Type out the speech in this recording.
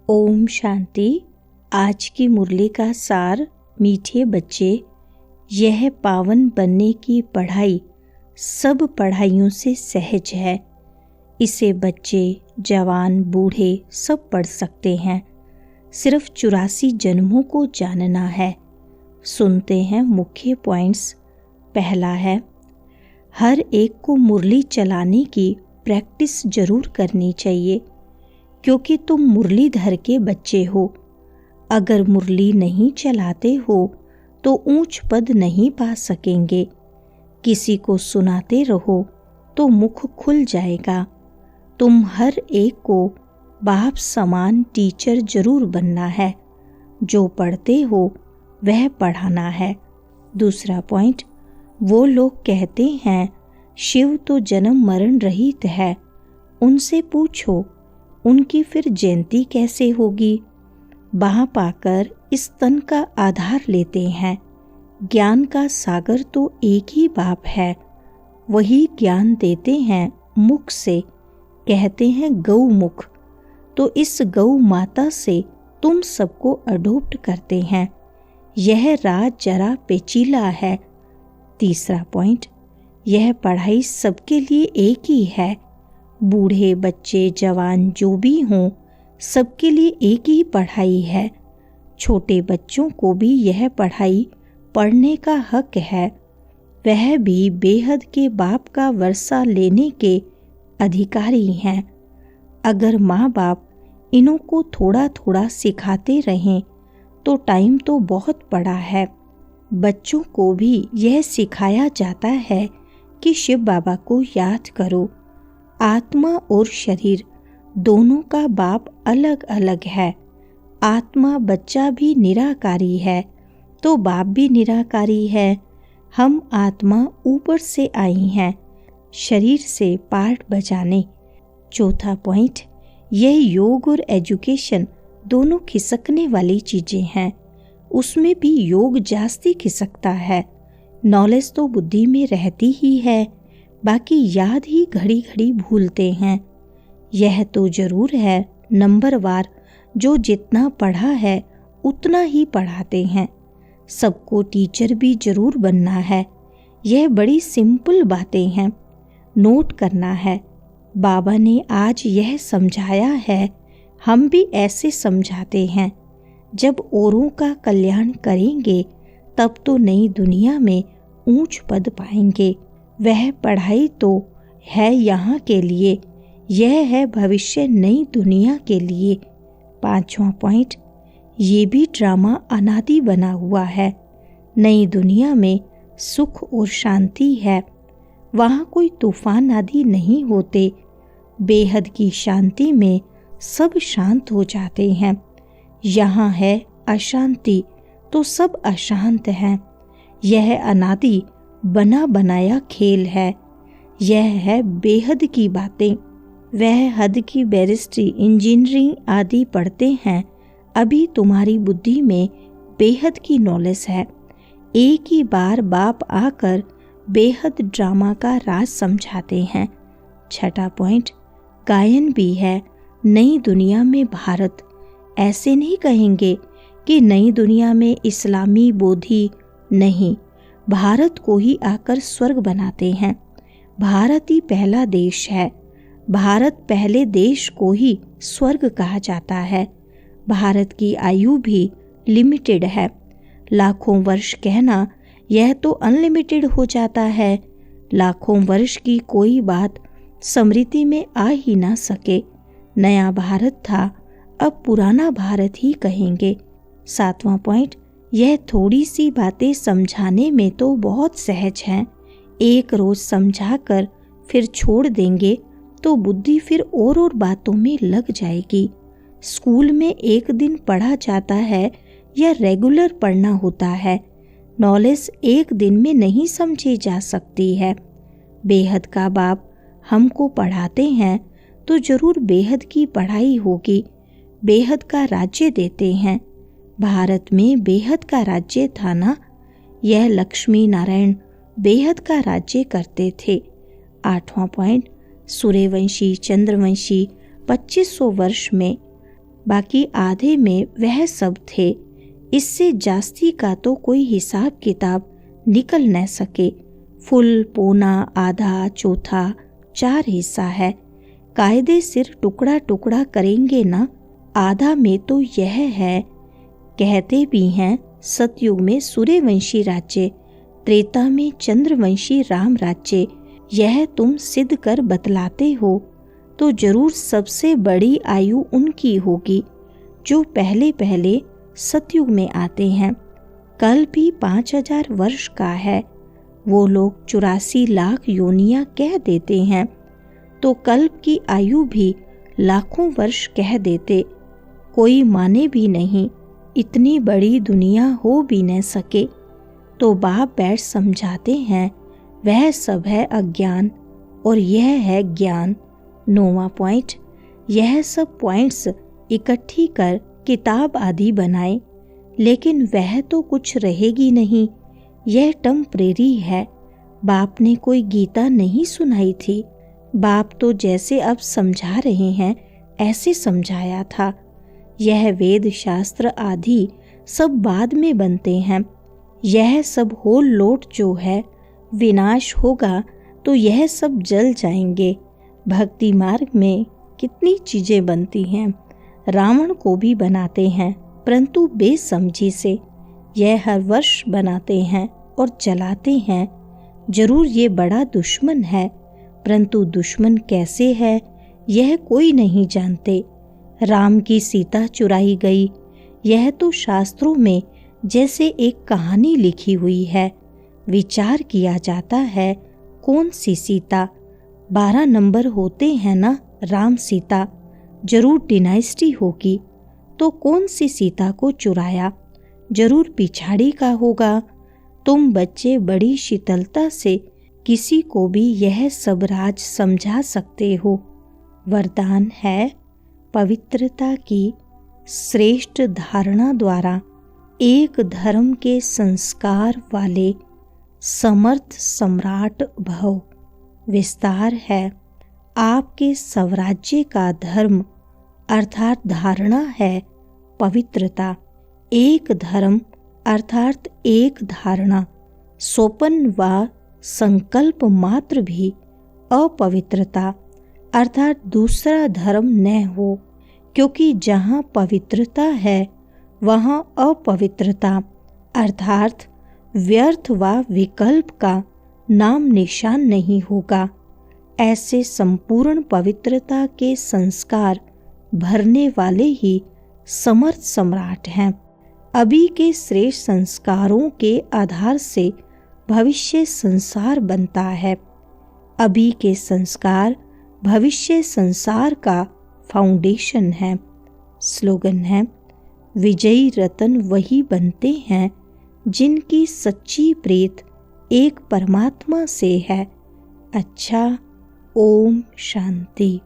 ओम शांति। आज की मुरली का सार। मीठे बच्चे, यह पावन बनने की पढ़ाई सब पढ़ाइयों से सहज है। इसे बच्चे, जवान, बूढ़े सब पढ़ सकते हैं। सिर्फ 84 जन्मों को जानना है। सुनते हैं मुख्य पॉइंट्स। पहला है, हर एक को मुरली चलाने की प्रैक्टिस जरूर करनी चाहिए, क्योंकि तुम मुरलीधर के बच्चे हो। अगर मुरली नहीं चलाते हो तो ऊंच पद नहीं पा सकेंगे। किसी को सुनाते रहो तो मुख खुल जाएगा। तुम हर एक को बाप समान टीचर जरूर बनना है। जो पढ़ते हो वह पढ़ाना है। दूसरा पॉइंट, वो लोग कहते हैं शिव तो जन्म मरण रहित है। उनसे पूछो उनकी फिर जयंती कैसे होगी। बाह पाकर इस तन का आधार लेते हैं। ज्ञान का सागर तो एक ही बाप है। वही ज्ञान देते हैं मुख से, कहते हैं गौ मुख। तो इस गौ माता से तुम सबको अडोप्ट करते हैं। यह राज जरा पेचीला है। तीसरा पॉइंट, यह पढ़ाई सबके लिए एक ही है। बूढ़े, बच्चे, जवान जो भी हों, सबके लिए एक ही पढ़ाई है। छोटे बच्चों को भी यह पढ़ाई पढ़ने का हक है। वह भी बेहद के बाप का वर्षा लेने के अधिकारी हैं। अगर माँ बाप इन्हों को थोड़ा थोड़ा सिखाते रहें तो टाइम तो बहुत पड़ा है। बच्चों को भी यह सिखाया जाता है कि शिव बाबा को याद करो। आत्मा और शरीर दोनों का बाप अलग अलग है। आत्मा बच्चा भी निराकारी है तो बाप भी निराकारी है। हम आत्मा ऊपर से आई हैं, शरीर से पार्ट बजाने। चौथा पॉइंट, यह योग और एजुकेशन दोनों खिसकने वाली चीजें हैं। उसमें भी योग जास्ती खिसकता है। नॉलेज तो बुद्धि में रहती ही है, बाकी याद ही घड़ी घड़ी भूलते हैं। यह तो जरूर है नंबरवार, जो जितना पढ़ा है उतना ही पढ़ाते हैं। सबको टीचर भी जरूर बनना है। यह बड़ी सिंपल बातें हैं, नोट करना है। बाबा ने आज यह समझाया है, हम भी ऐसे समझाते हैं। जब औरों का कल्याण करेंगे तब तो नई दुनिया में ऊंच पद पाएंगे। वह पढ़ाई तो है यहाँ के लिए, यह है भविष्य नई दुनिया के लिए। पांचवा पॉइंट, ये भी ड्रामा अनादि बना हुआ है। नई दुनिया में सुख और शांति है। वहाँ कोई तूफान आदि नहीं होते। बेहद की शांति में सब शांत हो जाते हैं। यहाँ है अशांति तो सब अशांत हैं। यह अनादि बना बनाया खेल है। यह है बेहद की बातें। वह हद की बैरिस्ट्री, इंजीनियरिंग आदि पढ़ते हैं। अभी तुम्हारी बुद्धि में बेहद की नॉलेज है। एक ही बार बाप आकर बेहद ड्रामा का राज समझाते हैं। छठा पॉइंट, गायन भी है नई दुनिया में भारत। ऐसे नहीं कहेंगे कि नई दुनिया में इस्लामी बोधी, नहीं, भारत को ही आकर स्वर्ग बनाते हैं। भारत ही पहला देश है। भारत पहले देश को ही स्वर्ग कहा जाता है। भारत की आयु भी लिमिटेड है। लाखों वर्ष कहना यह तो अनलिमिटेड हो जाता है। लाखों वर्ष की कोई बात स्मृति में आ ही ना सके। नया भारत था, अब पुराना भारत ही कहेंगे। सातवां पॉइंट, यह थोड़ी सी बातें समझाने में तो बहुत सहज हैं। एक रोज समझाकर फिर छोड़ देंगे तो बुद्धि फिर और बातों में लग जाएगी। स्कूल में एक दिन पढ़ा जाता है या रेगुलर पढ़ना होता है। नॉलेज एक दिन में नहीं समझी जा सकती है। बेहद का बाप हमको पढ़ाते हैं तो जरूर बेहद की पढ़ाई होगी। बेहद का राज्य देते हैं। भारत में बेहद का राज्य था ना। यह लक्ष्मी नारायण बेहद का राज्य करते थे। आठवां पॉइंट, सूर्यवंशी, चंद्रवंशी 2500 वर्ष में बाकी आधे में वह सब थे। इससे जास्ती का तो कोई हिसाब किताब निकल न सके। फुल, पौना, आधा, चौथा, 4 हिस्सा है। कायदे सिर टुकड़ा टुकड़ा करेंगे ना। आधा में तो यह है, कहते भी हैं सतयुग में सूर्यवंशी राज्य, त्रेता में चंद्रवंशी राम राज्य। यह तुम सिद्ध कर बतलाते हो तो जरूर सबसे बड़ी आयु उनकी होगी जो पहले पहले सतयुग में आते हैं। कल्प भी 5000 वर्ष का है। वो लोग 84 लाख योनियां कह देते हैं, तो कल्प की आयु भी लाखों वर्ष कह देते। कोई माने भी नहीं, इतनी बड़ी दुनिया हो भी न सके। तो बाप बैठ समझाते हैं, वह सब है अज्ञान और यह है ज्ञान। 9वां पॉइंट, यह सब पॉइंट्स इकट्ठी कर किताब आदि बनाए, लेकिन वह तो कुछ रहेगी नहीं। यह टेम्परेरी है। बाप ने कोई गीता नहीं सुनाई थी। बाप तो जैसे अब समझा रहे हैं ऐसे समझाया था। यह वेद शास्त्र आदि सब बाद में बनते हैं। यह सब होल लोट जो है विनाश होगा तो यह सब जल जाएंगे। भक्ति मार्ग में कितनी चीजें बनती हैं। रावण को भी बनाते हैं, परंतु बेसमझी से। यह हर वर्ष बनाते हैं और जलाते हैं। जरूर ये बड़ा दुश्मन है, परंतु दुश्मन कैसे है यह कोई नहीं जानते। राम की सीता चुराई गई, यह तो शास्त्रों में जैसे एक कहानी लिखी हुई है। विचार किया जाता है कौन सी सीता। 12 नंबर होते हैं ना राम सीता, जरूर डिनाइस्टी होगी। तो कौन सी सीता को चुराया, जरूर पिछाड़ी का होगा। तुम बच्चे बड़ी शीतलता से किसी को भी यह सब राज समझा सकते हो। वरदान है, पवित्रता की श्रेष्ठ धारणा द्वारा एक धर्म के संस्कार वाले समर्थ सम्राट भव। विस्तार है, आपके स्वराज्य का धर्म अर्थात धारणा है पवित्रता। एक धर्म अर्थात एक धारणा, सोपन व संकल्प मात्र भी अपवित्रता अर्थात दूसरा धर्म न हो, क्योंकि जहाँ पवित्रता है वहाँ अपवित्रता अर्थात व्यर्थ व विकल्प का नाम निशान नहीं होगा। ऐसे संपूर्ण पवित्रता के संस्कार भरने वाले ही समर्थ सम्राट हैं। अभी के श्रेष्ठ संस्कारों के आधार से भविष्य संसार बनता है। अभी के संस्कार भविष्य संसार का फाउंडेशन है। स्लोगन है, विजयी रतन वही बनते हैं जिनकी सच्ची प्रीत एक परमात्मा से है। अच्छा, ओम शांति।